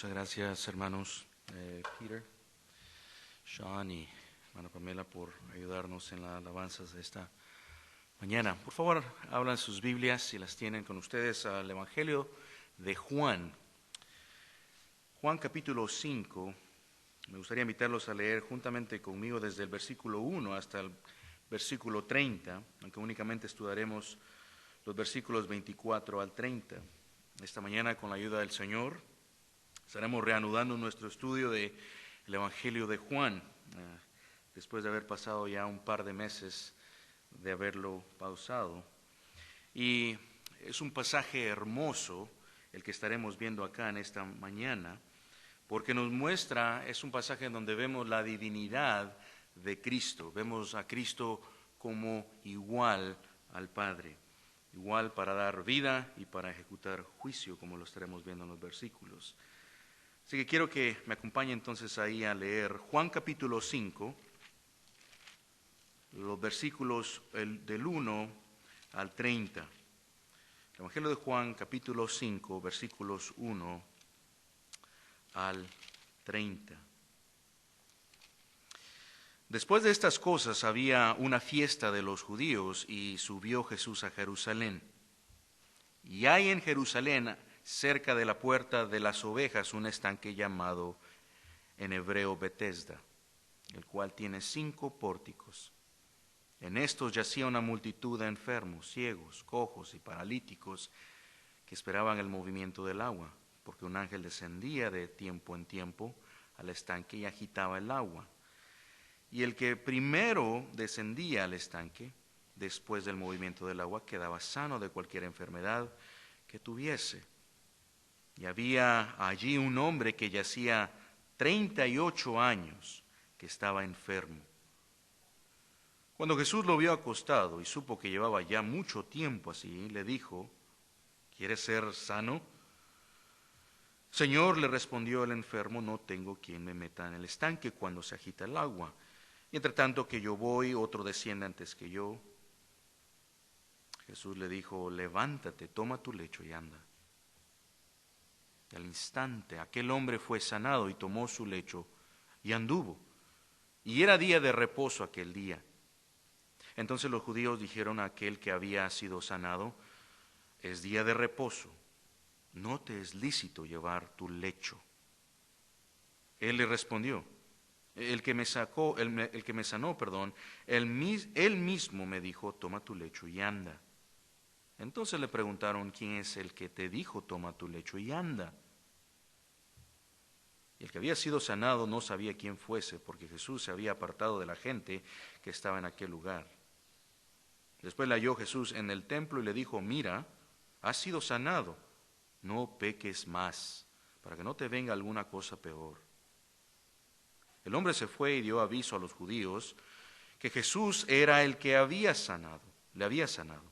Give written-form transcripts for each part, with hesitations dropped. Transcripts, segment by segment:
Muchas gracias, hermanos Peter, Sean y hermana Pamela por ayudarnos en las alabanzas de esta mañana. Por favor, abran sus Biblias si las tienen con ustedes al Evangelio de Juan. Juan capítulo 5. Me gustaría invitarlos a leer juntamente conmigo desde el versículo 1 hasta el versículo 30, aunque únicamente estudiaremos los versículos 24 al 30. Esta mañana, con la ayuda del Señor, estaremos reanudando nuestro estudio del Evangelio de Juan, después de haber pasado ya un par de meses de haberlo pausado. Y es un pasaje hermoso el que estaremos viendo acá en esta mañana, porque nos muestra, es un pasaje en donde vemos la divinidad de Cristo, vemos a Cristo como igual al Padre, igual para dar vida y para ejecutar juicio, como lo estaremos viendo en los versículos. Así que quiero que me acompañe entonces ahí a leer Juan capítulo 5, los versículos del 1 al 30. El Evangelio de Juan capítulo 5, versículos 1 al 30. Después de estas cosas había una fiesta de los judíos y subió Jesús a Jerusalén. Y hay en Jerusalén, cerca de la puerta de las ovejas, un estanque llamado en hebreo Betesda, el cual tiene 5 pórticos. En estos yacía una multitud de enfermos, ciegos, cojos y paralíticos que esperaban el movimiento del agua, porque un ángel descendía de tiempo en tiempo al estanque y agitaba el agua. Y el que primero descendía al estanque, después del movimiento del agua, quedaba sano de cualquier enfermedad que tuviese. Y había allí un hombre que yacía 38 años, que estaba enfermo. Cuando Jesús lo vio acostado y supo que llevaba ya mucho tiempo así, le dijo: ¿Quieres ser sano? Señor, le respondió el enfermo, no tengo quien me meta en el estanque cuando se agita el agua. Y entre tanto que yo voy, otro desciende antes que yo. Jesús le dijo: levántate, toma tu lecho y anda. Y al instante aquel hombre fue sanado y tomó su lecho y anduvo. Y era día de reposo aquel día. Entonces los judíos dijeron a aquel que había sido sanado: es día de reposo, no te es lícito llevar tu lecho. Él le respondió: el que me sanó, él mismo me dijo: toma tu lecho y anda. Entonces le preguntaron: ¿quién es el que te dijo toma tu lecho y anda? Y el que había sido sanado no sabía quién fuese, porque Jesús se había apartado de la gente que estaba en aquel lugar. Después le halló Jesús en el templo y le dijo: mira, has sido sanado, no peques más, para que no te venga alguna cosa peor. El hombre se fue y dio aviso a los judíos que Jesús era el que le había sanado.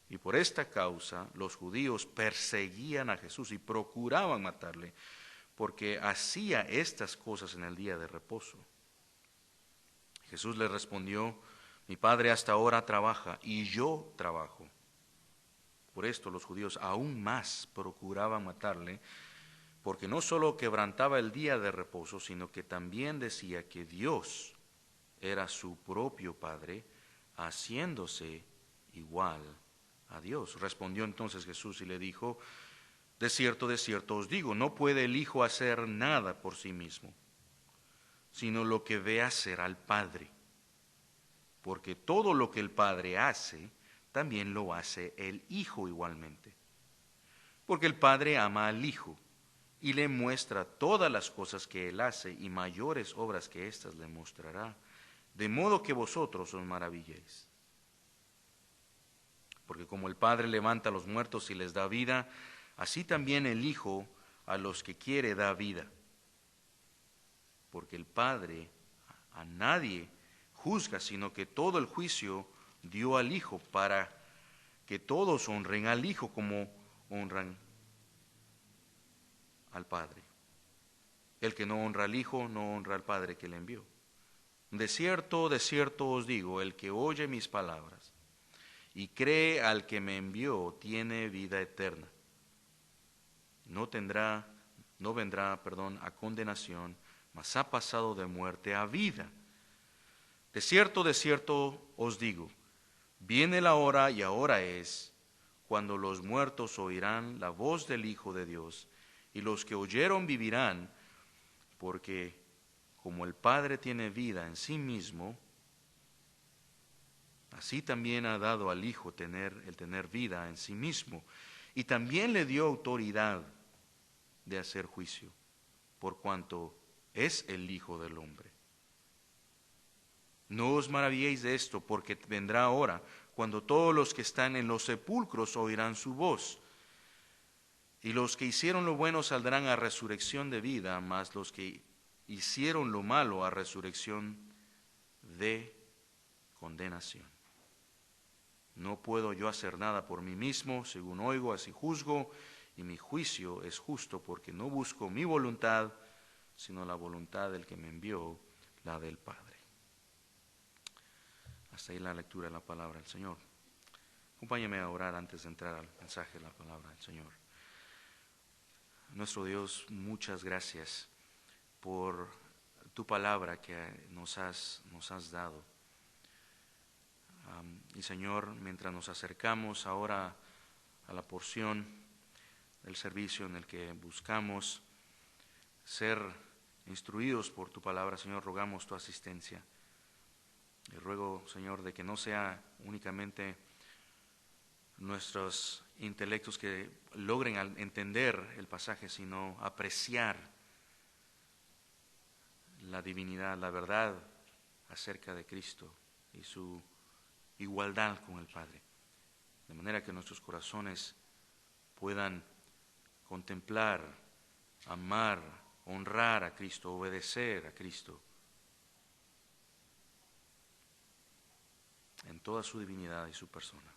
Y por esta causa los judíos perseguían a Jesús y procuraban matarle, porque hacía estas cosas en el día de reposo. Jesús les respondió: mi Padre hasta ahora trabaja y yo trabajo. Por esto los judíos aún más procuraban matarle, porque no solo quebrantaba el día de reposo, sino que también decía que Dios era su propio Padre, haciéndose igual a Dios. Respondió entonces Jesús y le dijo: de cierto os digo, no puede el Hijo hacer nada por sí mismo, sino lo que ve hacer al Padre. Porque todo lo que el Padre hace, también lo hace el Hijo igualmente. Porque el Padre ama al Hijo y le muestra todas las cosas que Él hace, y mayores obras que éstas le mostrará, de modo que vosotros os maravilléis. Porque como el Padre levanta a los muertos y les da vida, así también el Hijo a los que quiere da vida. Porque el Padre a nadie juzga, sino que todo el juicio dio al Hijo, para que todos honren al Hijo como honran al Padre. El que no honra al Hijo, no honra al Padre que le envió. De cierto os digo, el que oye mis palabras y cree al que me envió, tiene vida eterna. No no vendrá, a condenación, mas ha pasado de muerte a vida. De cierto os digo, viene la hora y ahora es, cuando los muertos oirán la voz del Hijo de Dios, y los que oyeron vivirán, porque como el Padre tiene vida en sí mismo, así también ha dado al Hijo el tener vida en sí mismo, y también le dio autoridad de hacer juicio, por cuanto es el Hijo del hombre. No os maravilléis de esto, porque vendrá hora cuando todos los que están en los sepulcros oirán su voz, y los que hicieron lo bueno saldrán a resurrección de vida, mas los que hicieron lo malo a resurrección de condenación. No puedo yo hacer nada por mí mismo, según oigo, así juzgo, y mi juicio es justo, porque no busco mi voluntad, sino la voluntad del que me envió, la del Padre. Hasta ahí la lectura de la palabra del Señor. Acompáñame a orar antes de entrar al mensaje de la palabra del Señor. Nuestro Dios, muchas gracias por tu palabra que nos has dado. Y Señor, mientras nos acercamos ahora a la porción del servicio en el que buscamos ser instruidos por tu palabra, Señor, rogamos tu asistencia. Y ruego, Señor, de que no sea únicamente nuestros intelectos que logren entender el pasaje, sino apreciar la divinidad, la verdad acerca de Cristo y su igualdad con el Padre, de manera que nuestros corazones puedan contemplar, amar, honrar a Cristo, obedecer a Cristo en toda su divinidad y su persona,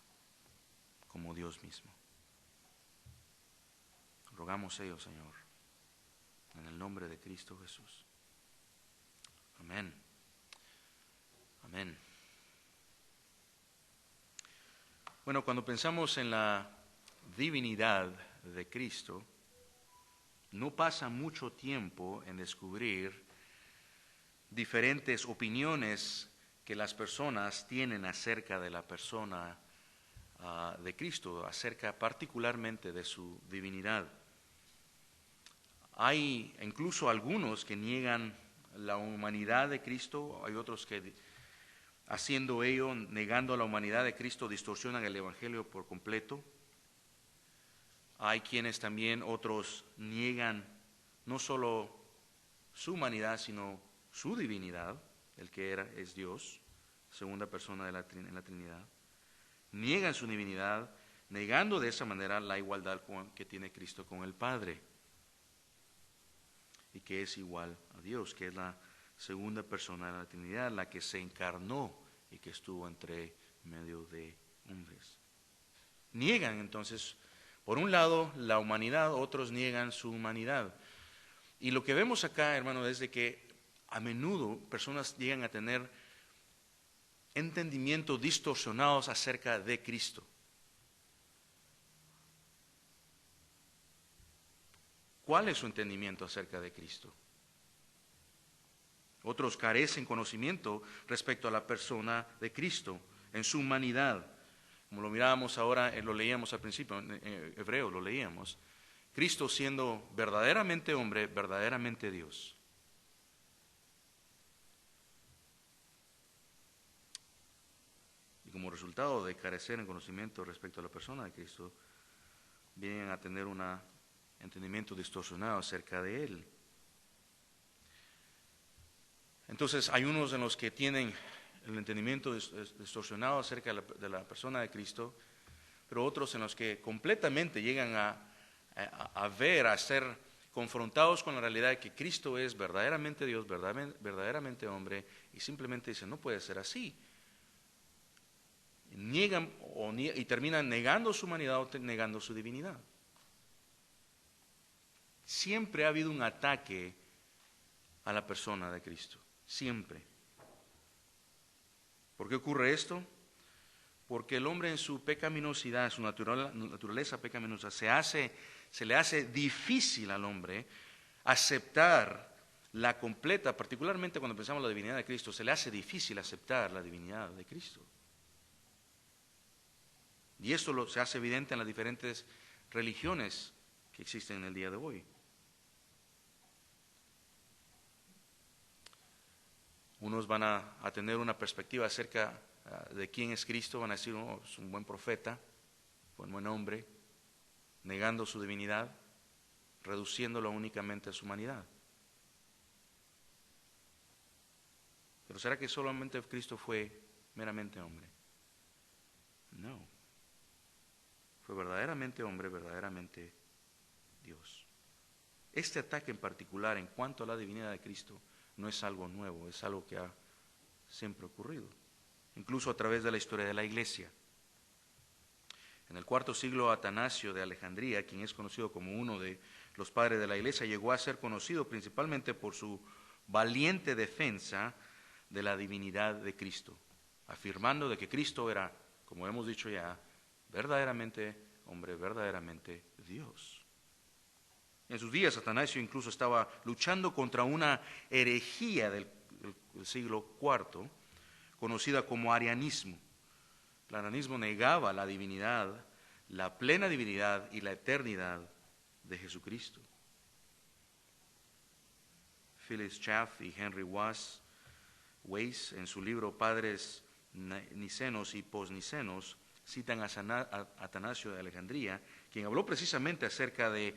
como Dios mismo. Rogamos ello, Señor, en el nombre de Cristo Jesús. Amén. Amén. Bueno, cuando pensamos en la divinidad de Cristo, no pasa mucho tiempo en descubrir diferentes opiniones que las personas tienen acerca de la persona de Cristo, acerca particularmente de su divinidad. Hay incluso algunos que niegan la humanidad de Cristo, hay otros que haciendo ello, negando la humanidad de Cristo, distorsionan el Evangelio por completo. Hay quienes también, otros, niegan no solo su humanidad, sino su divinidad, el que es Dios, segunda persona en la Trinidad. Niegan su divinidad, negando de esa manera la igualdad que tiene Cristo con el Padre, y que es igual a Dios, que es la segunda persona de la Trinidad, la que se encarnó y que estuvo entre medio de hombres. Niegan entonces, por un lado, la humanidad, otros niegan su humanidad. Y lo que vemos acá, hermano, es de que a menudo personas llegan a tener entendimientos distorsionados acerca de Cristo. ¿Cuál es su entendimiento acerca de Cristo? Otros carecen conocimiento respecto a la persona de Cristo, en su humanidad. Como lo mirábamos ahora, lo leíamos al principio, en Hebreo lo leíamos. Cristo siendo verdaderamente hombre, verdaderamente Dios. Y como resultado de carecer en conocimiento respecto a la persona de Cristo, vienen a tener un entendimiento distorsionado acerca de Él. Entonces hay unos en los que tienen el entendimiento distorsionado acerca de la persona de Cristo, pero otros en los que completamente llegan a ver, a ser confrontados con la realidad de que Cristo es verdaderamente Dios, verdaderamente hombre, y simplemente dicen, no puede ser así. Niegan y terminan negando su humanidad o negando su divinidad. Siempre ha habido un ataque a la persona de Cristo, siempre. ¿Por qué ocurre esto? Porque el hombre en su pecaminosidad, en su naturaleza pecaminosa, se le hace difícil al hombre aceptar la completa, particularmente cuando pensamos en la divinidad de Cristo, se le hace difícil aceptar la divinidad de Cristo. Y esto se hace evidente en las diferentes religiones que existen en el día de hoy. Unos van a tener una perspectiva acerca de quién es Cristo, van a decir, oh, es un buen profeta, buen hombre, negando su divinidad, reduciéndolo únicamente a su humanidad. Pero ¿será que solamente Cristo fue meramente hombre? No. Fue verdaderamente hombre, verdaderamente Dios. Este ataque en particular en cuanto a la divinidad de Cristo no es algo nuevo, es algo que ha siempre ocurrido, incluso a través de la historia de la Iglesia. En el IV siglo, Atanasio de Alejandría, quien es conocido como uno de los padres de la Iglesia, llegó a ser conocido principalmente por su valiente defensa de la divinidad de Cristo, afirmando de que Cristo era, como hemos dicho ya, verdaderamente hombre, verdaderamente Dios. En sus días, Atanasio incluso estaba luchando contra una herejía del siglo IV, conocida como arianismo. El arianismo negaba la divinidad, la plena divinidad y la eternidad de Jesucristo. Phyllis Schaff y Henry Weiss, en su libro Padres Nicenos y Posnicenos, citan a Atanasio de Alejandría, quien habló precisamente acerca de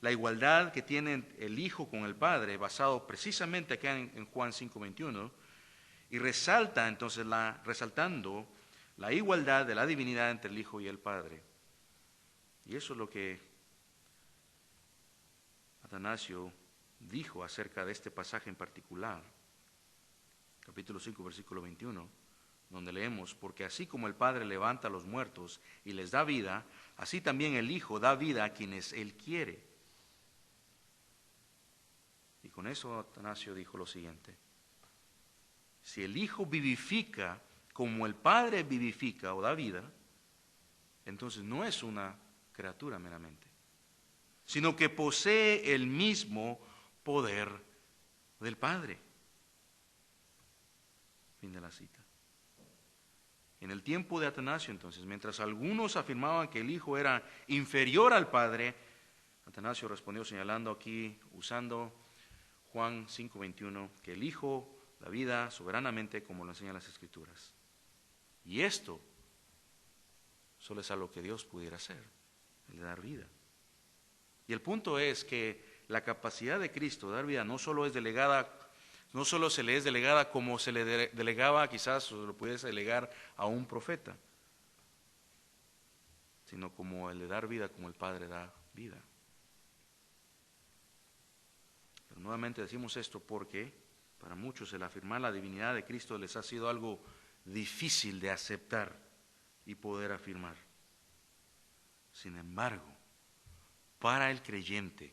la igualdad que tiene el Hijo con el Padre, basado precisamente acá en Juan 5:21, y resalta entonces resaltando la igualdad de la divinidad entre el Hijo y el Padre. Y eso es lo que Atanasio dijo acerca de este pasaje en particular, capítulo 5, versículo 21, donde leemos, porque así como el Padre levanta a los muertos y les da vida, así también el Hijo da vida a quienes Él quiere. Y con eso Atanasio dijo lo siguiente: si el Hijo vivifica como el Padre vivifica o da vida, entonces no es una criatura meramente, sino que posee el mismo poder del Padre. Fin de la cita. En el tiempo de Atanasio, entonces, mientras algunos afirmaban que el Hijo era inferior al Padre, Atanasio respondió señalando aquí, usando Juan 5:21, que el Hijo da vida soberanamente como lo enseñan las Escrituras. Y esto solo es algo que Dios pudiera hacer, el de dar vida. Y el punto es que la capacidad de Cristo de dar vida no solo es delegada, no solo se le es delegada como se le delegaba, quizás o lo pudiese delegar a un profeta, sino como el de dar vida, como el Padre da vida. Pero nuevamente decimos esto porque para muchos el afirmar la divinidad de Cristo les ha sido algo difícil de aceptar y poder afirmar. Sin embargo, para el creyente,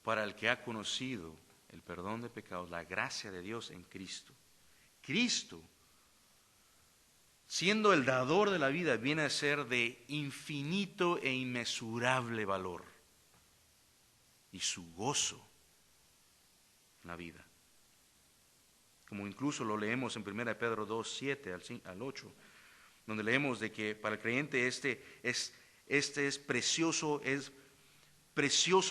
para el que ha conocido el perdón de pecados, la gracia de Dios en Cristo, Cristo, siendo el dador de la vida, viene a ser de infinito e inmesurable valor, y su gozo en la vida. Como incluso lo leemos en 1 Pedro 2, 7 al 8, donde leemos de que para el creyente este es precioso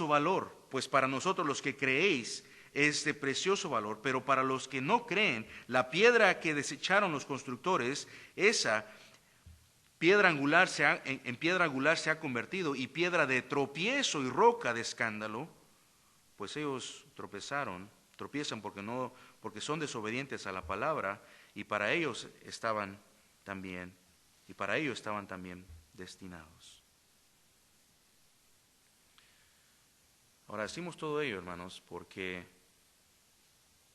valor, pues para nosotros los que creéis es de precioso valor, pero para los que no creen, la piedra que desecharon los constructores, esa piedra angular en piedra angular se ha convertido, y piedra de tropiezo y roca de escándalo, pues ellos tropiezan porque son desobedientes a la palabra, y para ellos estaban también destinados. Ahora decimos todo ello, hermanos, porque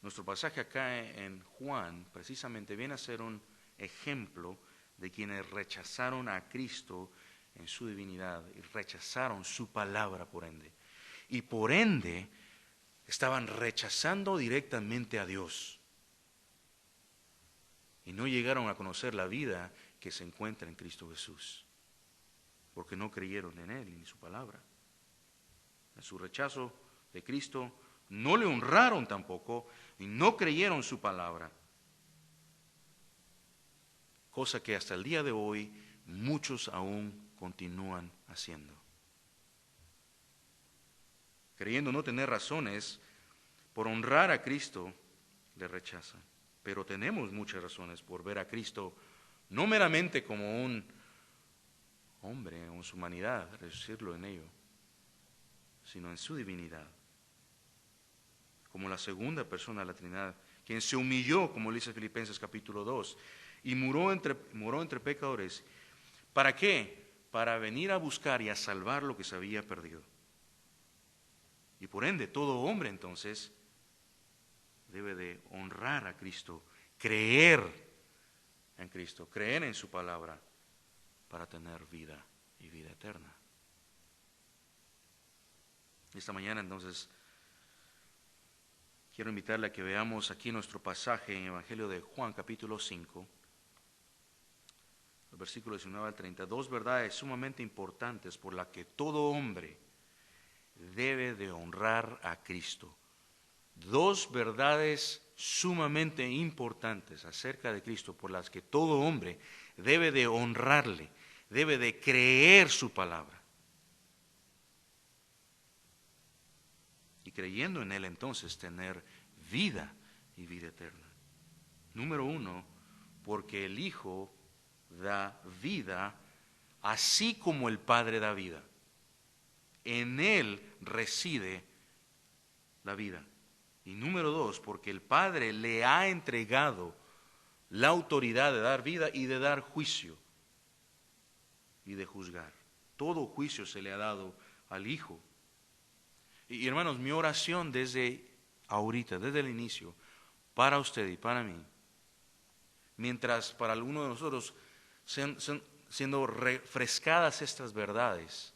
nuestro pasaje acá en Juan precisamente viene a ser un ejemplo de quienes rechazaron a Cristo en su divinidad y rechazaron su palabra por ende. Y por ende estaban rechazando directamente a Dios. Y no llegaron a conocer la vida que se encuentra en Cristo Jesús, porque no creyeron en Él ni en su palabra. En su rechazo de Cristo, no le honraron tampoco y no creyeron su palabra. Cosa que hasta el día de hoy muchos aún continúan haciendo. Creyendo no tener razones por honrar a Cristo, le rechazan. Pero tenemos muchas razones por ver a Cristo no meramente como un hombre en su humanidad, reducirlo en ello, sino en su divinidad, como la segunda persona de la Trinidad, quien se humilló, como dice Filipenses capítulo 2, y murió entre pecadores. ¿Para qué? Para venir a buscar y a salvar lo que se había perdido. Y por ende, todo hombre entonces debe de honrar a Cristo, creer en Cristo, creer en su palabra para tener vida y vida eterna. Esta mañana entonces quiero invitarle a que veamos aquí nuestro pasaje en el Evangelio de Juan capítulo 5, los versículos 19 al 30, dos verdades sumamente importantes por las que todo hombre debe de honrar a Cristo. Dos verdades sumamente importantes acerca de Cristo por las que todo hombre debe de honrarle, debe de creer su palabra. Y creyendo en Él entonces tener vida y vida eterna. Número uno, porque el Hijo da vida así como el Padre da vida. En Él reside la vida. Y número dos, porque el Padre le ha entregado la autoridad de dar vida y de dar juicio y de juzgar. Todo juicio se le ha dado al Hijo. Y hermanos, mi oración desde ahorita, desde el inicio, para usted y para mí, mientras para algunos de nosotros siendo refrescadas estas verdades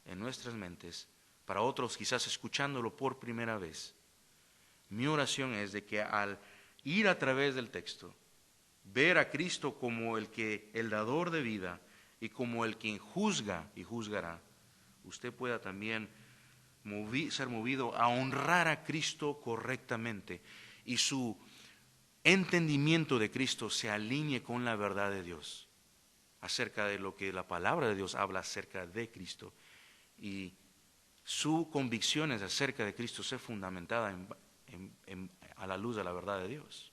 en nuestras mentes, para otros quizás escuchándolo por primera vez, mi oración es de que al ir a través del texto, ver a Cristo como el dador de vida y como el quien juzga y juzgará, usted pueda también ser movido a honrar a Cristo correctamente y su entendimiento de Cristo se alinee con la verdad de Dios acerca de lo que la palabra de Dios habla acerca de Cristo y sus convicciones acerca de Cristo sea fundamentada a la luz de la verdad de Dios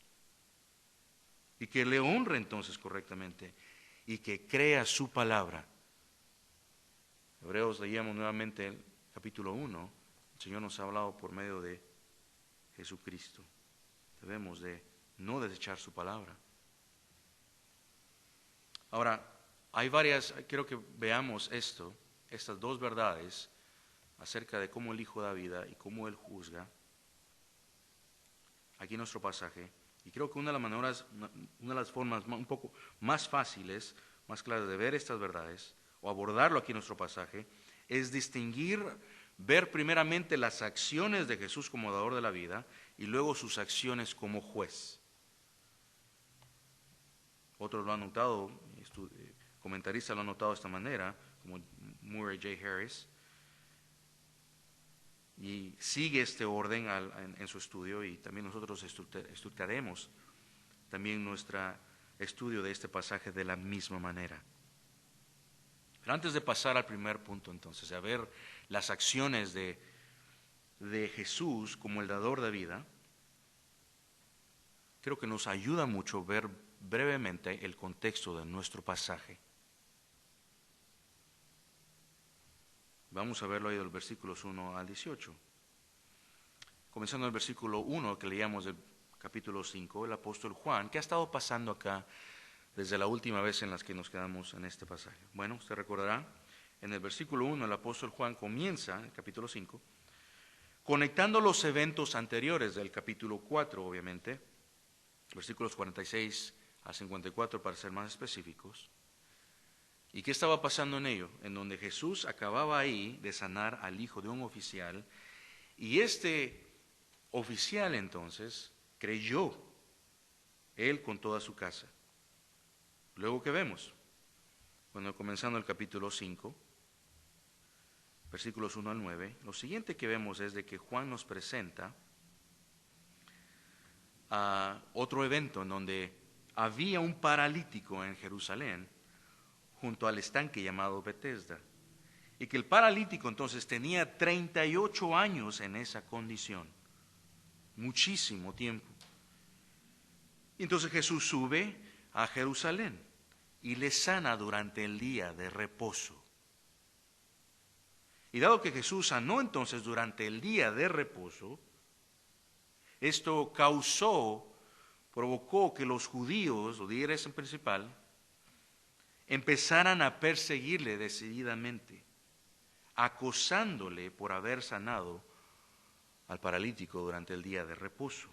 y que le honre entonces correctamente y que crea su palabra. Hebreos leíamos nuevamente el capítulo 1, el Señor nos ha hablado por medio de Jesucristo. Debemos de no desechar su palabra. Ahora, quiero que veamos estas dos verdades acerca de cómo el Hijo da vida y cómo Él juzga, aquí en nuestro pasaje. Y creo que una de las formas un poco más fáciles, más claras de ver estas verdades, o abordarlo aquí en nuestro pasaje, es ver primeramente las acciones de Jesús como dador de la vida y luego sus acciones como juez. Otros lo han notado, comentaristas lo han notado de esta manera, como Murray J. Harris, y sigue este orden en su estudio, y también nosotros estudiaremos también nuestro estudio de este pasaje de la misma manera. Pero antes de pasar al primer punto entonces, a ver las acciones de Jesús como el dador de vida, creo que nos ayuda mucho ver brevemente el contexto de nuestro pasaje. Vamos a verlo ahí del versículos 1 al 18. Comenzando el versículo 1 que leíamos del capítulo 5, el apóstol Juan, ¿qué ha estado pasando acá desde la última vez en las que nos quedamos en este pasaje? Bueno, usted recordará, en el versículo 1 el apóstol Juan comienza, el capítulo 5, conectando los eventos anteriores del capítulo 4, obviamente, versículos 46 a 54 para ser más específicos. ¿Y qué estaba pasando en ello? En donde Jesús acababa ahí de sanar al hijo de un oficial, y este oficial entonces creyó, él con toda su casa. Luego, ¿qué vemos? Bueno, comenzando el capítulo 5, versículos 1 al 9, lo siguiente que vemos es de que Juan nos presenta a otro evento en donde había un paralítico en Jerusalén junto al estanque llamado Betesda, y que el paralítico entonces tenía 38 años en esa condición, muchísimo tiempo. Y entonces Jesús sube a Jerusalén y le sana durante el día de reposo. Y dado que Jesús sanó entonces durante el día de reposo, esto provocó que los judíos, los líderes en principal, empezaran a perseguirle decididamente, acosándole por haber sanado al paralítico durante el día de reposo.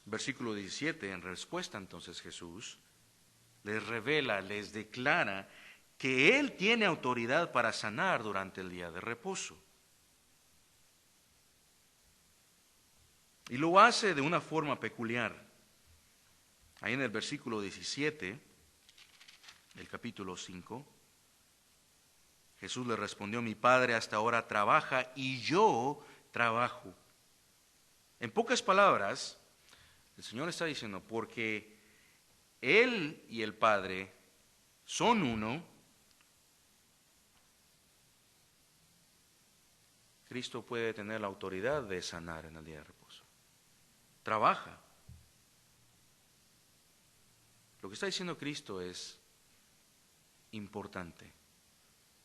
Versículo 17, en respuesta entonces Jesús les revela, les declara que Él tiene autoridad para sanar durante el día de reposo. Y lo hace de una forma peculiar. Ahí en el versículo 17 del capítulo 5, Jesús le respondió: mi Padre hasta ahora trabaja y yo trabajo. En pocas palabras, el Señor está diciendo, porque Él y el Padre son uno, Cristo puede tener la autoridad de sanar en el día de reposo. Trabaja. Lo que está diciendo Cristo es importante.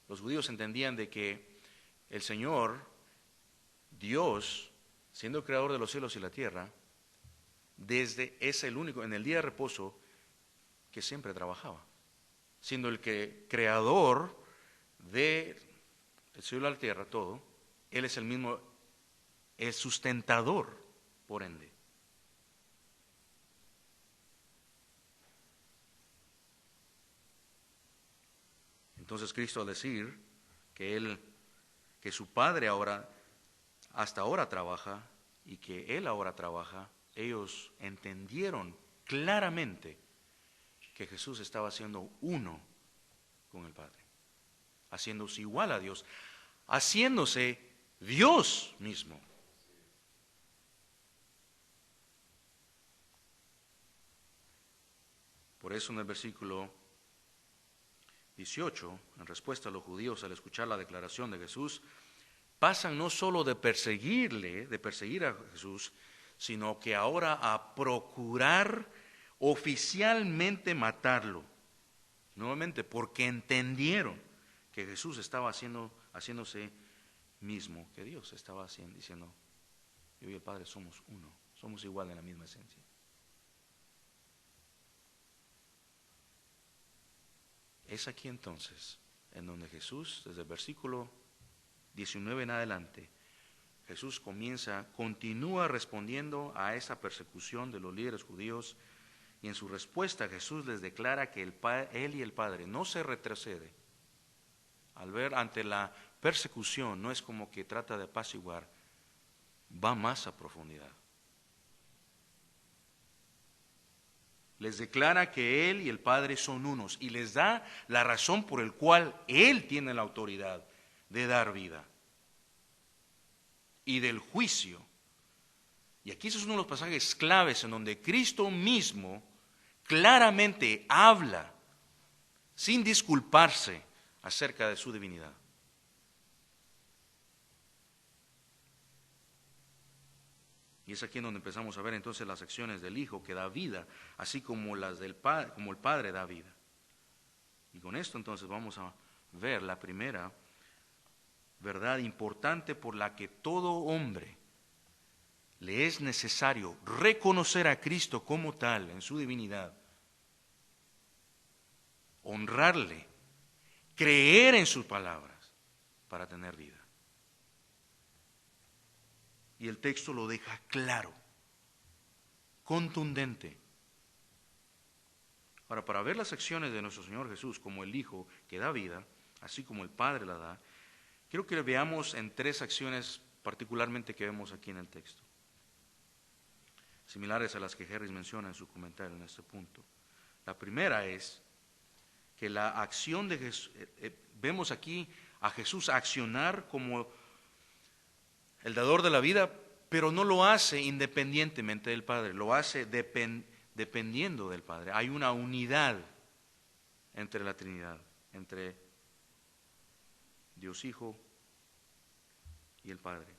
Los judíos entendían de que el Señor, Dios, siendo creador de los cielos y la tierra, es el único en el día de reposo que siempre trabajaba, siendo el creador del cielo y la tierra, todo. Él es el mismo, el sustentador, por ende. Entonces Cristo, al decir que su Padre hasta ahora trabaja y que Él ahora trabaja, ellos entendieron claramente que Jesús estaba haciendo uno con el Padre, haciéndose igual a Dios, haciéndose Dios mismo. Por eso en el versículo 18, en respuesta a los judíos al escuchar la declaración de Jesús, pasan no solo de perseguir a Jesús, sino que ahora a procurar oficialmente matarlo. Nuevamente, porque entendieron que Jesús estaba haciéndose mismo que Dios. Estaba diciendo, yo y el Padre somos uno, somos igual en la misma esencia. Es aquí entonces en donde Jesús, desde el versículo 19 en adelante, Jesús continúa respondiendo a esa persecución de los líderes judíos, y en su respuesta Jesús les declara que Él y el Padre no se retrocede. Al ver ante la persecución, no es como que trata de apaciguar, va más a profundidad. Les declara que Él y el Padre son unos y les da la razón por el cual Él tiene la autoridad de dar vida y del juicio. Y aquí ese es uno de los pasajes claves en donde Cristo mismo claramente habla, sin disculparse, acerca de su divinidad. Y es aquí en donde empezamos a ver entonces las acciones del Hijo que da vida, así como las del Padre, como el Padre da vida. Y con esto entonces vamos a ver la primera verdad importante por la que todo hombre le es necesario reconocer a Cristo como tal en su divinidad, honrarle, creer en sus palabras para tener vida. Y el texto lo deja claro, contundente. Ahora, para ver las acciones de nuestro Señor Jesús como el Hijo que da vida, así como el Padre la da, quiero que veamos en tres acciones particularmente que vemos aquí en el texto, similares a las que Harris menciona en su comentario en este punto. La primera es que la acción de Jesús, vemos aquí a Jesús accionar como el dador de la vida, pero no lo hace independientemente del Padre, lo hace dependiendo del Padre. Hay una unidad entre la Trinidad, entre Dios Hijo y el Padre.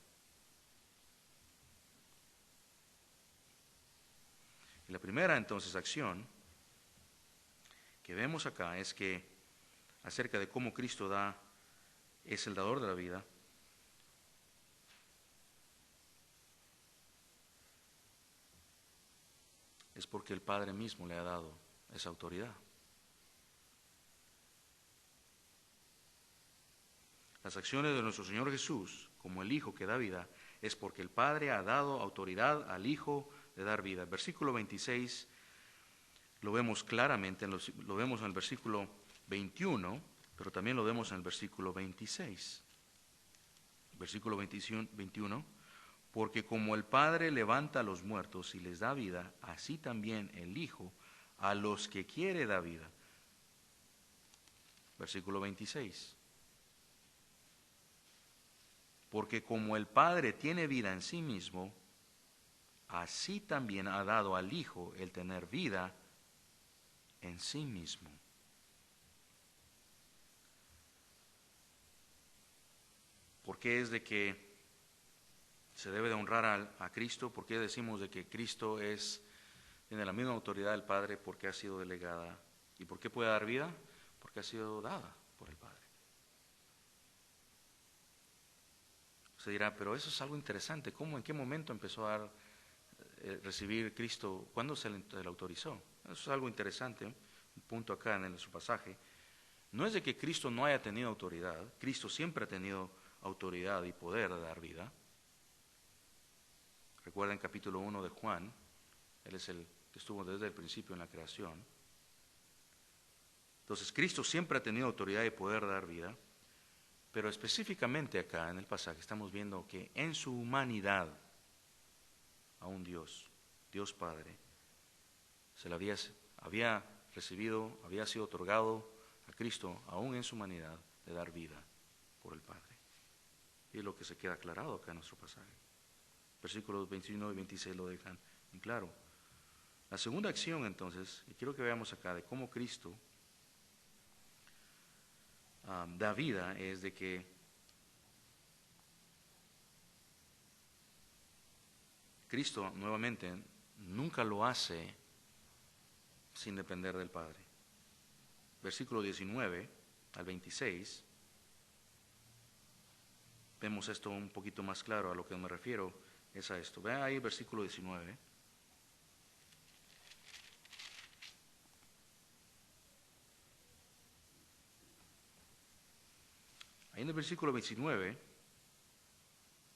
Y la primera entonces acción que vemos acá es que acerca de cómo Cristo es el dador de la vida, es porque el Padre mismo le ha dado esa autoridad. Las acciones de nuestro Señor Jesús, como el Hijo que da vida, es porque el Padre ha dado autoridad al Hijo de dar vida. El versículo 26 lo vemos claramente, lo vemos en el versículo 21, pero también lo vemos en el versículo 26. Versículo 21, porque como el Padre levanta a los muertos y les da vida, así también el Hijo a los que quiere da vida. Versículo 26. Porque como el Padre tiene vida en sí mismo, así también ha dado al Hijo el tener vida en sí mismo. ¿Por qué es de que se debe de honrar a Cristo? ¿Por qué decimos de que Cristo tiene la misma autoridad del Padre? Porque ha sido delegada. ¿Y por qué puede dar vida? Porque ha sido dada por el Padre. Se dirá, pero eso es algo interesante. ¿Cómo, en qué momento empezó a recibir Cristo? ¿Cuándo se le autorizó? Eso es algo interesante, un punto acá en su pasaje. No es de que Cristo no haya tenido autoridad. Cristo siempre ha tenido autoridad y poder de dar vida. Recuerden capítulo 1 de Juan, Él es el que estuvo desde el principio en la creación. Entonces Cristo siempre ha tenido autoridad y poder de dar vida, pero específicamente acá en el pasaje estamos viendo que en su humanidad a un Dios Padre, se le había recibido, había sido otorgado a Cristo, aún en su humanidad, de dar vida por el Padre. Y es lo que se queda aclarado acá en nuestro pasaje. Versículos 21 y 26 lo dejan en claro. La segunda acción entonces, y quiero que veamos acá de cómo Cristo da vida, es de que Cristo nuevamente nunca lo hace sin depender del Padre. Versículo 19 al 26, vemos esto un poquito más claro. A lo que me refiero es a esto. Vean ahí versículo 19. Ahí en el versículo 29,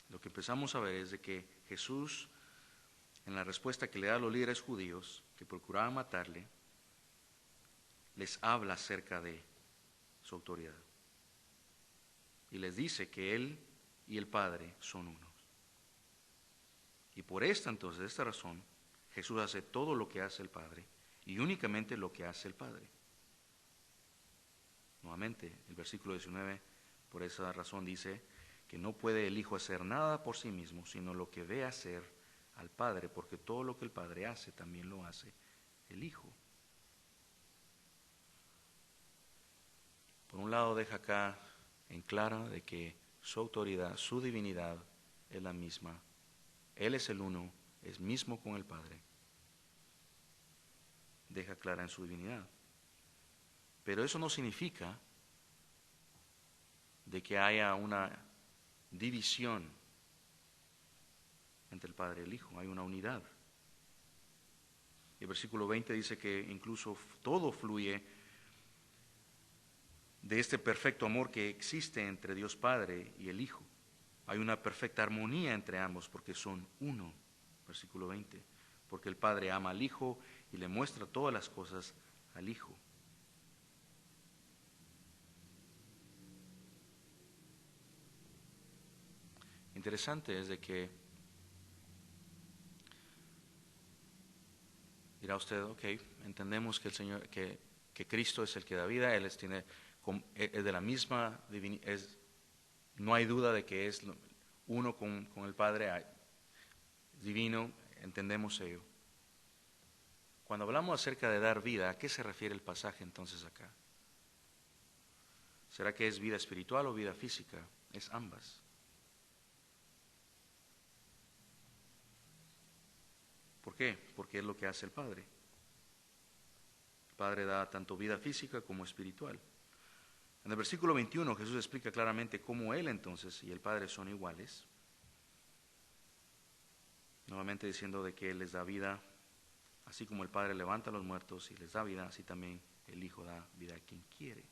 lo que empezamos a ver es de que Jesús, en la respuesta que le da a los líderes judíos que procuraban matarle, les habla acerca de su autoridad. Y les dice que Él y el Padre son uno. Y por esta razón, Jesús hace todo lo que hace el Padre y únicamente lo que hace el Padre. Nuevamente, el versículo 19, por esa razón dice que no puede el Hijo hacer nada por sí mismo, sino lo que ve hacer al Padre, porque todo lo que el Padre hace también lo hace el Hijo. Por un lado deja acá en clara de que su autoridad, su divinidad es la misma. Él es el uno, es mismo con el Padre. Deja clara en su divinidad. Pero eso no significa de que haya una división entre el Padre y el Hijo. Hay una unidad. El versículo 20 dice que incluso todo fluye de este perfecto amor que existe entre Dios Padre y el Hijo. Hay una perfecta armonía entre ambos porque son uno. Versículo 20. Porque el Padre ama al Hijo y le muestra todas las cosas al Hijo. Interesante es de que dirá usted, ok, entendemos que el Señor, que que Cristo es el que da vida, Él es de la misma divinidad, no hay duda de que es uno con el Padre divino, entendemos ello. Cuando hablamos acerca de dar vida, ¿a qué se refiere el pasaje entonces acá? ¿Será que es vida espiritual o vida física? Es ambas. ¿Por qué? Porque es lo que hace el Padre. El Padre da tanto vida física como espiritual. En el versículo 21 Jesús explica claramente cómo Él entonces y el Padre son iguales. Nuevamente diciendo de que Él les da vida, así como el Padre levanta a los muertos y les da vida, así también el Hijo da vida a quien quiere.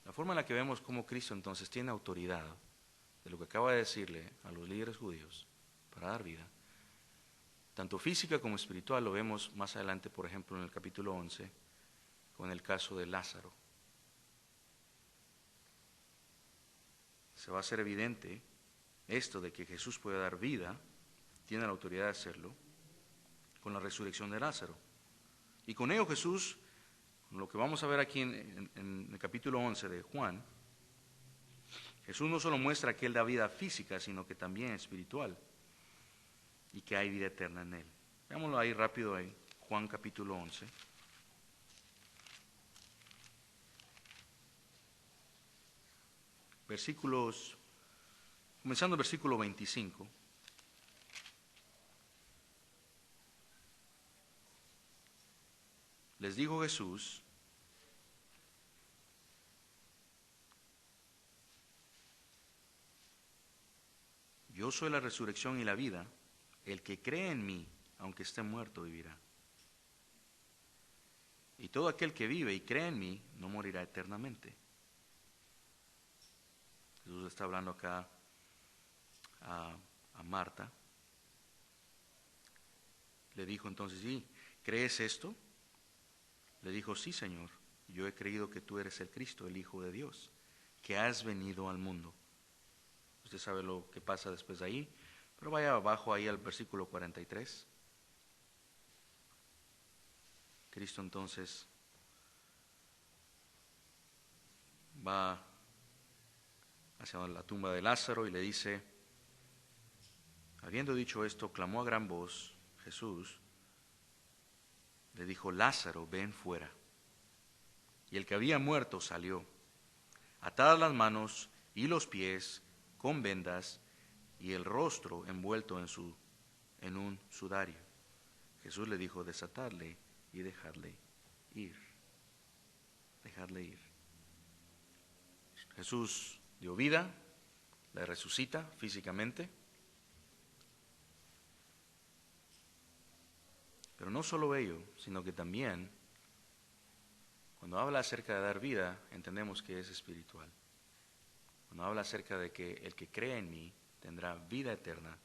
La forma en la que vemos cómo Cristo entonces tiene autoridad de lo que acaba de decirle a los líderes judíos para dar vida, tanto física como espiritual, lo vemos más adelante, por ejemplo, en el capítulo 11, con el caso de Lázaro. Se va a hacer evidente esto de que Jesús puede dar vida, tiene la autoridad de hacerlo, con la resurrección de Lázaro. Y con ello Jesús, lo que vamos a ver aquí en el capítulo 11 de Juan, Jesús no solo muestra que Él da vida física, sino que también espiritual, y que hay vida eterna en Él. Veámoslo ahí rápido en Juan capítulo 11. Comenzando el versículo 25. Les dijo Jesús: yo soy la resurrección y la vida. El que cree en mí, aunque esté muerto, vivirá. Y todo aquel que vive y cree en mí, no morirá eternamente. Jesús está hablando acá a Marta. Le dijo entonces: ¿sí? ¿Crees esto? Le dijo: sí, Señor, yo he creído que tú eres el Cristo, el Hijo de Dios, que has venido al mundo. Usted sabe lo que pasa después de ahí, pero vaya abajo ahí al versículo 43. Cristo entonces va hacia la tumba de Lázaro y le dice, habiendo dicho esto, clamó a gran voz. Jesús le dijo: Lázaro, ven fuera. Y el que había muerto salió, atadas las manos y los pies con vendas y el rostro envuelto en un sudario. Jesús le dijo: desatadle y dejadle ir. Dejadle ir. Jesús dio vida, la resucita físicamente. Pero no solo ello, sino que también, cuando habla acerca de dar vida, entendemos que es espiritual. Cuando habla acerca de que el que cree en mí tendrá vida eterna,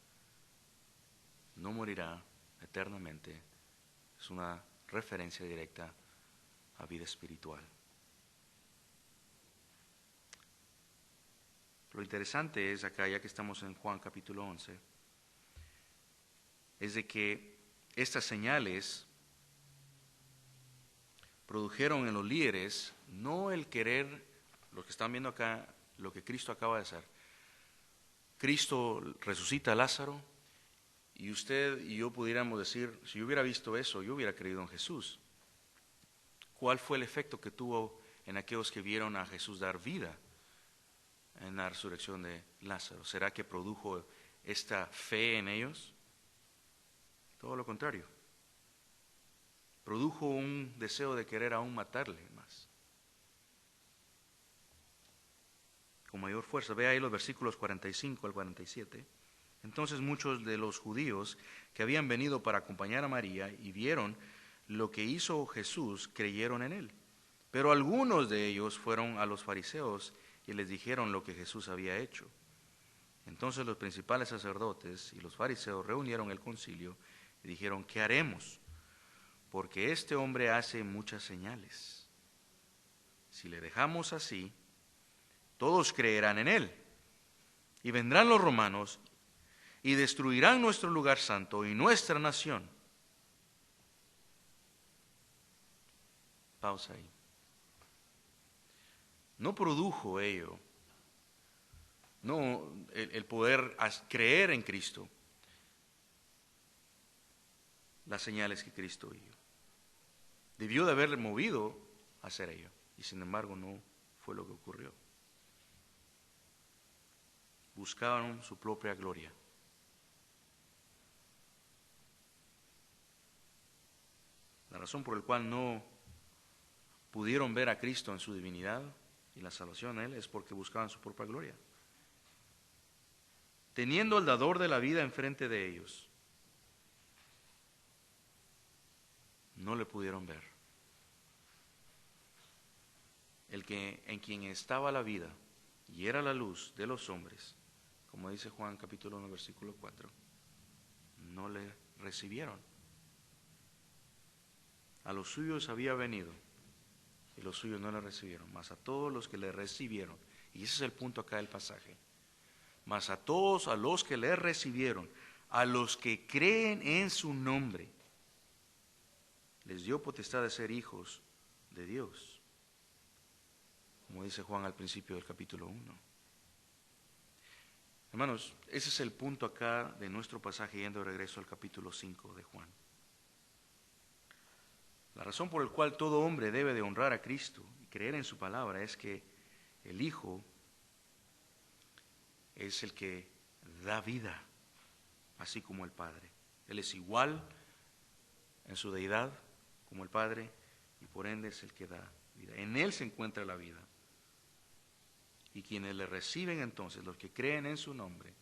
no morirá eternamente, es una referencia directa a vida espiritual. Lo interesante es acá, ya que estamos en Juan capítulo 11, es de que estas señales produjeron en los líderes no el querer, lo que están viendo acá, lo que Cristo acaba de hacer. Cristo resucita a Lázaro y usted y yo pudiéramos decir, si yo hubiera visto eso, yo hubiera creído en Jesús. ¿Cuál fue el efecto que tuvo en aquellos que vieron a Jesús dar vida en la resurrección de Lázaro? ¿Será que produjo esta fe en ellos? Todo lo contrario. Produjo un deseo de querer aún matarle más. Con mayor fuerza. Ve ahí los versículos 45 al 47. Entonces muchos de los judíos que habían venido para acompañar a María y vieron lo que hizo Jesús, creyeron en él. Pero algunos de ellos fueron a los fariseos y les dijeron lo que Jesús había hecho. Entonces los principales sacerdotes y los fariseos reunieron el concilio y dijeron: ¿qué haremos? Porque este hombre hace muchas señales. Si le dejamos así, todos creerán en él. Y vendrán los romanos y destruirán nuestro lugar santo y nuestra nación. Pausa ahí. No produjo ello, no el poder creer en Cristo, las señales que Cristo hizo. Debió de haberle movido a hacer ello, y sin embargo no fue lo que ocurrió. Buscaban su propia gloria. La razón por la cual no pudieron ver a Cristo en su divinidad y la salvación a Él es porque buscaban su propia gloria. Teniendo el dador de la vida enfrente de ellos, no le pudieron ver. El que en quien estaba la vida y era la luz de los hombres, como dice Juan capítulo 1 versículo 4, no le recibieron. A los suyos había venido y los suyos no le recibieron, mas a todos los que le recibieron, y ese es el punto acá del pasaje, mas a todos a los que le recibieron, a los que creen en su nombre, les dio potestad de ser hijos de Dios, como dice Juan al principio del capítulo 1. Hermanos, ese es el punto acá de nuestro pasaje, yendo de regreso al capítulo 5 de Juan. La razón por la cual todo hombre debe de honrar a Cristo y creer en su palabra es que el Hijo es el que da vida, así como el Padre. Él es igual en su deidad como el Padre y por ende es el que da vida. En Él se encuentra la vida. Y quienes le reciben entonces, los que creen en su nombre,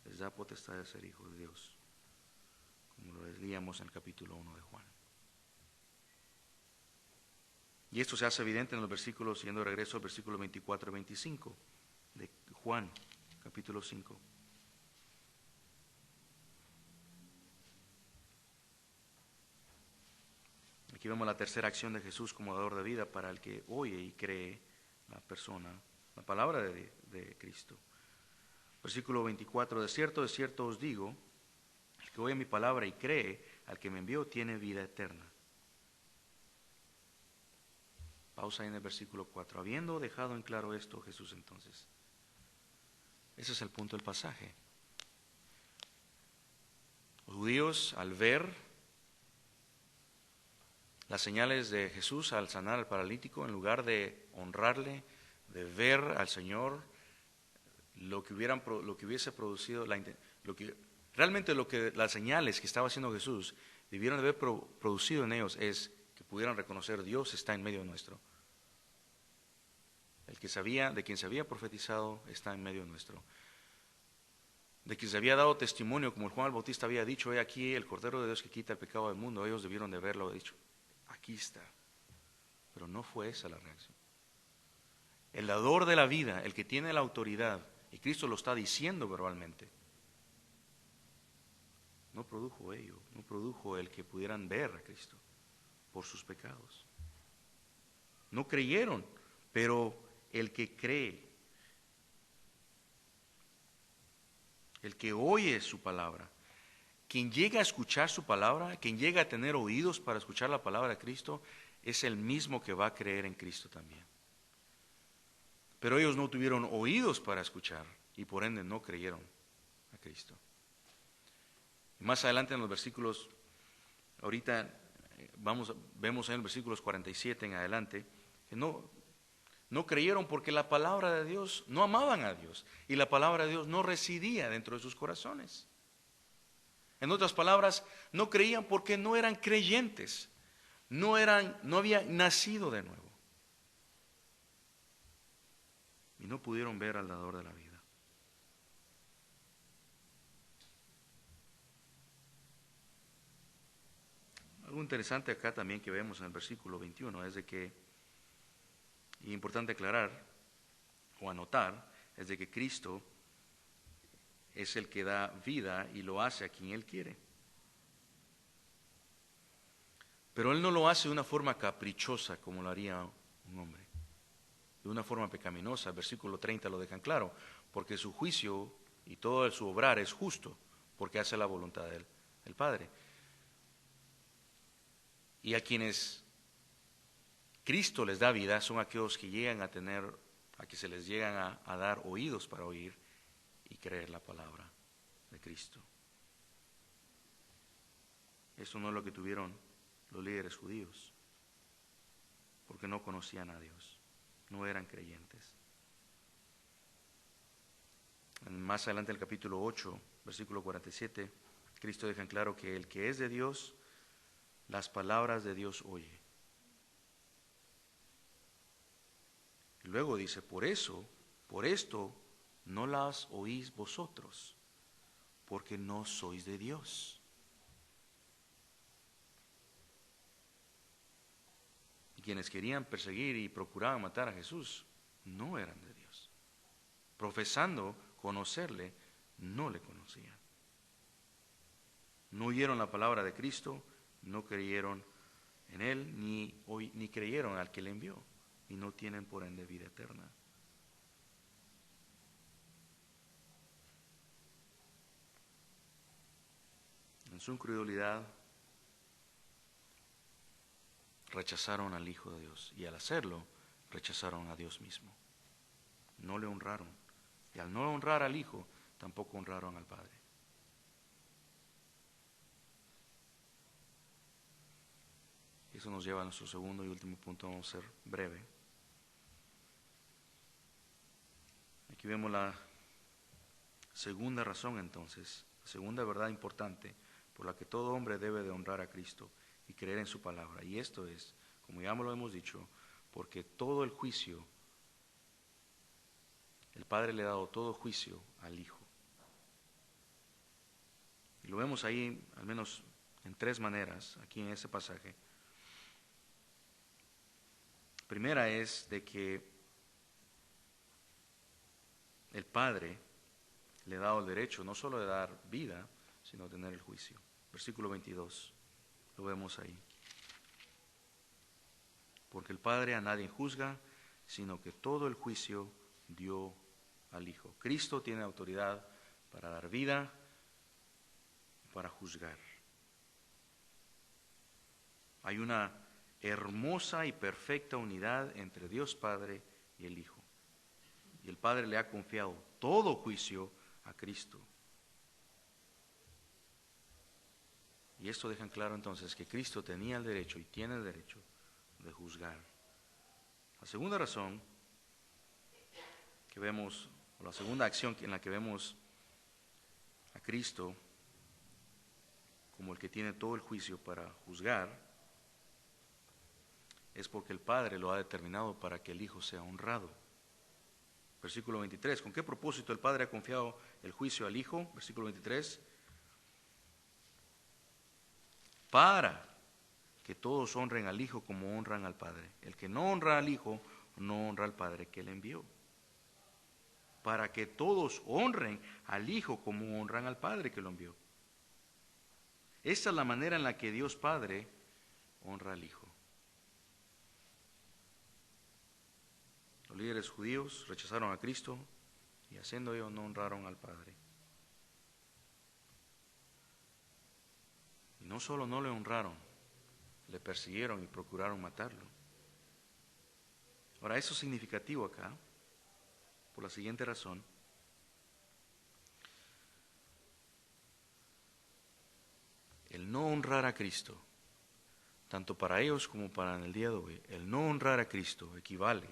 les da potestad de ser hijos de Dios, como lo leíamos en el capítulo 1 de Juan. Y esto se hace evidente en los versículos, yendo de regreso al versículo 24 y 25 de Juan, capítulo 5. Aquí vemos la tercera acción de Jesús como dador de vida para el que oye y cree la persona, la palabra de Cristo. Versículo 24, de cierto os digo, el que oye mi palabra y cree al que me envió tiene vida eterna. Pausa ahí en el versículo 4. Habiendo dejado en claro esto, Jesús entonces, ese es el punto del pasaje. Los judíos, al ver las señales de Jesús al sanar al paralítico, en lugar de honrarle, de ver al Señor, lo que hubiese producido, realmente las señales que estaba haciendo Jesús debieron haber producido en ellos es que pudieran reconocer Dios está en medio nuestro. El que sabía, de quien se había profetizado, está en medio nuestro. De quien se había dado testimonio, como Juan el Bautista había dicho, he aquí el Cordero de Dios que quita el pecado del mundo, ellos debieron de haberlo dicho, aquí está. Pero no fue esa la reacción. El dador de la vida, el que tiene la autoridad, y Cristo lo está diciendo verbalmente, no produjo ello, no produjo el que pudieran ver a Cristo por sus pecados. No creyeron, pero el que cree, el que oye su palabra, quien llega a escuchar su palabra, quien llega a tener oídos para escuchar la palabra de Cristo, es el mismo que va a creer en Cristo también. Pero ellos no tuvieron oídos para escuchar y por ende no creyeron a Cristo. Y más adelante en los versículos, ahorita vemos en los versículos 47 en adelante, que no creyeron porque la palabra de Dios, no amaban a Dios y la palabra de Dios no residía dentro de sus corazones. En otras palabras, no creían porque no eran creyentes, no habían nacido de nuevo. Y no pudieron ver al dador de la vida. Algo interesante acá también que vemos en el versículo 21 es de que, y importante aclarar o anotar, es de que Cristo es el que da vida y lo hace a quien Él quiere. Pero Él no lo hace de una forma caprichosa como lo haría un hombre, de una forma pecaminosa. El versículo 30 lo dejan claro, porque su juicio y todo su obrar es justo, porque hace la voluntad del Padre. Y a quienes Cristo les da vida son aquellos que llegan a que se les llegan a dar oídos para oír y creer la palabra de Cristo. Eso no es lo que tuvieron los líderes judíos, porque no conocían a Dios, no eran creyentes. Más adelante, en el capítulo 8, versículo 47, Cristo deja en claro que el que es de Dios, las palabras de Dios oye. Y luego dice, por esto, no las oís vosotros, porque no sois de Dios. Y quienes querían perseguir y procuraban matar a Jesús, no eran de Dios. Profesando conocerle, no le conocían. No oyeron la palabra de Cristo, no creyeron en Él, ni creyeron al que le envió, y no tienen por ende vida eterna. En su incredulidad rechazaron al Hijo de Dios, y al hacerlo rechazaron a Dios mismo. No le honraron, y al no honrar al Hijo, tampoco honraron al Padre. Eso nos lleva a nuestro segundo y último punto. Vamos a ser breve. Aquí vemos la segunda razón entonces, la segunda verdad importante por la que todo hombre debe de honrar a Cristo y creer en su palabra. Y esto es, como ya lo hemos dicho, porque todo el juicio, el Padre le ha dado todo juicio al Hijo. Y lo vemos ahí al menos en tres maneras, aquí en ese pasaje. Primera es de que el Padre le ha dado el derecho no solo de dar vida, sino de tener el juicio. Versículo 22, lo vemos ahí. Porque el Padre a nadie juzga, sino que todo el juicio dio al Hijo. Cristo tiene autoridad para dar vida, para juzgar. Hay una hermosa y perfecta unidad entre Dios Padre y el Hijo. Y el Padre le ha confiado todo juicio a Cristo. Y esto deja en claro entonces que Cristo tenía el derecho y tiene el derecho de juzgar. La segunda razón que vemos, o la segunda acción en la que vemos a Cristo como el que tiene todo el juicio para juzgar, es porque el Padre lo ha determinado para que el Hijo sea honrado. Versículo 23, ¿con qué propósito el Padre ha confiado el juicio al Hijo? Versículo 23, para que todos honren al Hijo como honran al Padre. El que no honra al Hijo, no honra al Padre que le envió. Para que todos honren al Hijo como honran al Padre que lo envió. Esa es la manera en la que Dios Padre honra al Hijo. Los líderes judíos rechazaron a Cristo y haciendo ello no honraron al Padre. Y no solo no le honraron, le persiguieron y procuraron matarlo. Ahora, eso es significativo acá, por la siguiente razón. El no honrar a Cristo, tanto para ellos como para en el día de hoy, el no honrar a Cristo equivale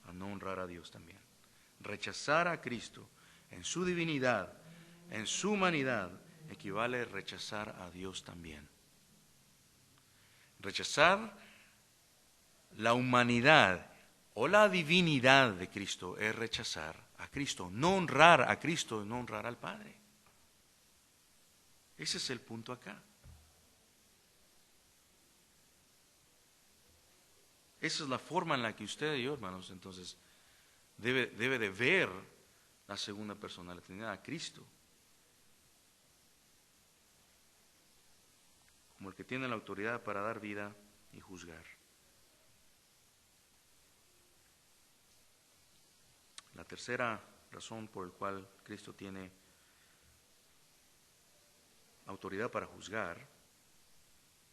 a no honrar a Dios también. Rechazar a Cristo en su divinidad, en su humanidad, equivale a rechazar a Dios también. Rechazar la humanidad o la divinidad de Cristo es rechazar a Cristo. No honrar a Cristo es no honrar al Padre. Ese es el punto acá. Esa es la forma en la que usted y yo, hermanos, entonces, debe de ver la segunda persona de la Trinidad, a Cristo, como el que tiene la autoridad para dar vida y juzgar. La tercera razón por la cual Cristo tiene autoridad para juzgar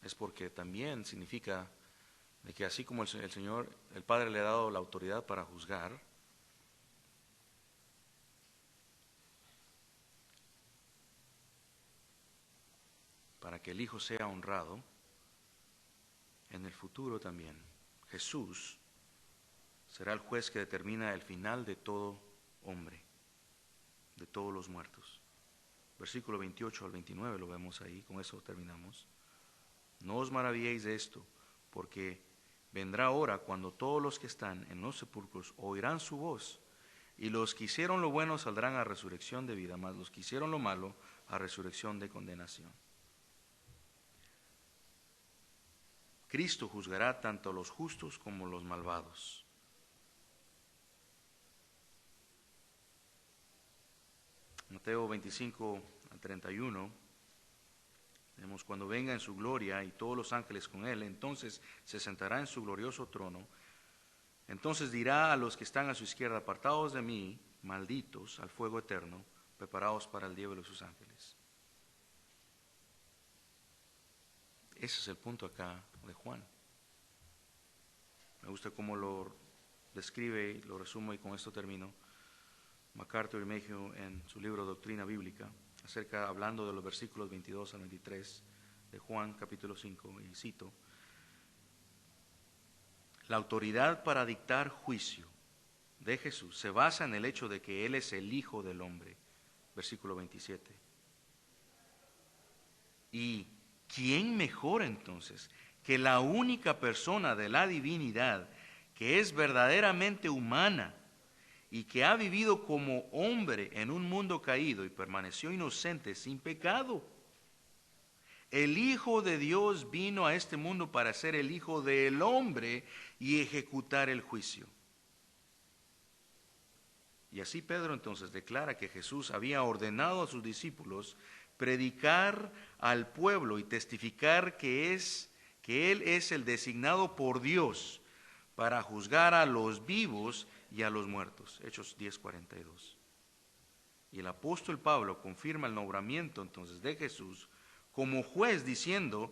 es porque también significa de que así como el Señor, el Padre le ha dado la autoridad para juzgar, para que el Hijo sea honrado, en el futuro también Jesús será el juez que determina el final de todo hombre, de todos los muertos. Versículo 28 al 29 lo vemos ahí, con eso terminamos. No os maravilléis de esto, porque vendrá hora cuando todos los que están en los sepulcros oirán su voz, y los que hicieron lo bueno saldrán a resurrección de vida, mas los que hicieron lo malo a resurrección de condenación. Cristo juzgará tanto a los justos como a los malvados. Mateo 25 al 31, vemos: cuando venga en su gloria y todos los ángeles con él, entonces se sentará en su glorioso trono. Entonces dirá a los que están a su izquierda: apartaos de mí, malditos, al fuego eterno, preparados para el diablo y sus ángeles. Ese es el punto acá de Juan. Me gusta cómo lo describe y lo resumo, y con esto termino, MacArthur y Mayhew en su libro Doctrina Bíblica, hablando de los versículos 22 al 23 de Juan capítulo 5, y cito: la autoridad para dictar juicio de Jesús se basa en el hecho de que Él es el Hijo del Hombre, versículo 27. ¿Y quién mejor entonces que la única persona de la divinidad que es verdaderamente humana y que ha vivido como hombre en un mundo caído y permaneció inocente sin pecado? El Hijo de Dios vino a este mundo para ser el Hijo del hombre y ejecutar el juicio. Y así Pedro entonces declara que Jesús había ordenado a sus discípulos predicar al pueblo y testificar que Él es el designado por Dios para juzgar a los vivos y a los muertos. Hechos 10:42. Y el apóstol Pablo confirma el nombramiento entonces de Jesús como juez, diciendo: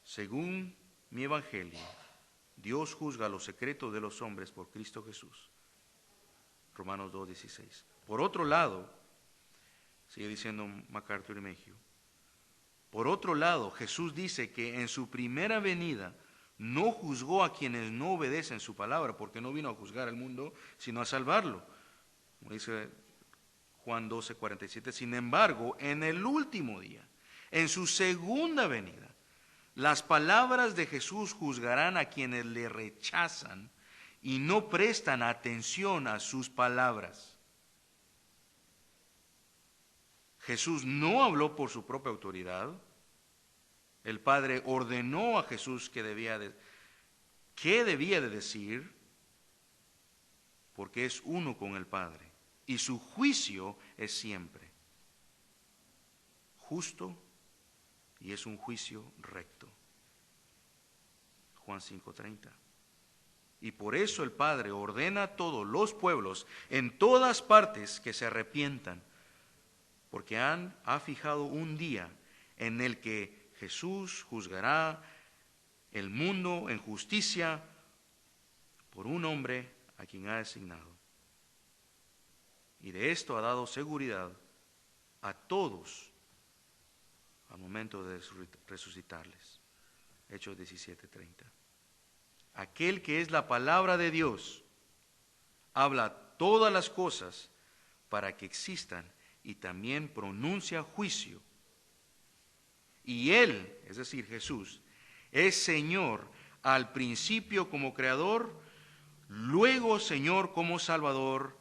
según mi evangelio, Dios juzga los secretos de los hombres por Cristo Jesús. Romanos 2:16. Por otro lado, sigue diciendo MacArthur y Mayhew, por otro lado, Jesús dice que en su primera venida no juzgó a quienes no obedecen su palabra, porque no vino a juzgar al mundo, sino a salvarlo. Como dice Juan 12:47, sin embargo, en el último día, en su segunda venida, las palabras de Jesús juzgarán a quienes le rechazan y no prestan atención a sus palabras. Jesús no habló por su propia autoridad. El Padre ordenó a Jesús qué debía de decir, porque es uno con el Padre, y su juicio es siempre justo y es un juicio recto. Juan 5:30. Y por eso el Padre ordena a todos los pueblos en todas partes que se arrepientan, porque ha fijado un día en el que Jesús juzgará el mundo en justicia por un hombre a quien ha designado. Y de esto ha dado seguridad a todos al momento de resucitarles. Hechos 17:30. Aquel que es la palabra de Dios habla todas las cosas para que existan y también pronuncia juicio. Y Él, es decir, Jesús, es Señor al principio como Creador, luego Señor como Salvador,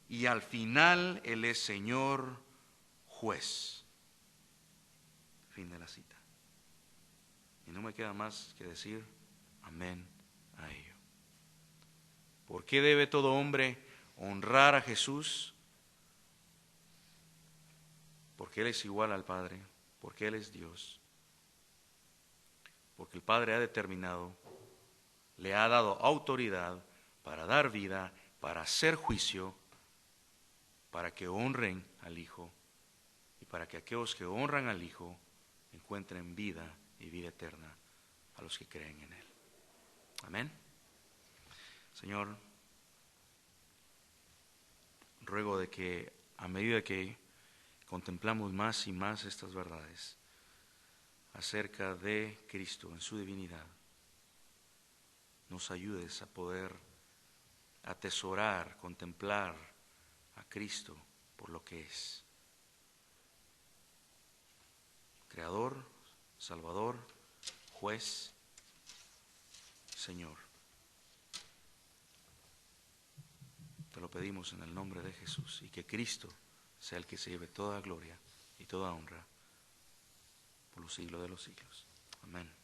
y al final Él es Señor juez. Fin de la cita. Y no me queda más que decir amén a ello. ¿Por qué debe todo hombre honrar a Jesús? Porque Él es igual al Padre, porque Él es Dios, porque el Padre ha determinado, le ha dado autoridad para dar vida, para hacer juicio, para que honren al Hijo y para que aquellos que honran al Hijo encuentren vida y vida eterna a los que creen en Él. Amén. Señor, ruego de que a medida que contemplamos más y más estas verdades acerca de Cristo en su divinidad, nos ayudes a poder atesorar, contemplar a Cristo por lo que es. Creador, Salvador, Juez, Señor. Te lo pedimos en el nombre de Jesús, y que Cristo sea el que se lleve toda gloria y toda honra por los siglos de los siglos. Amén.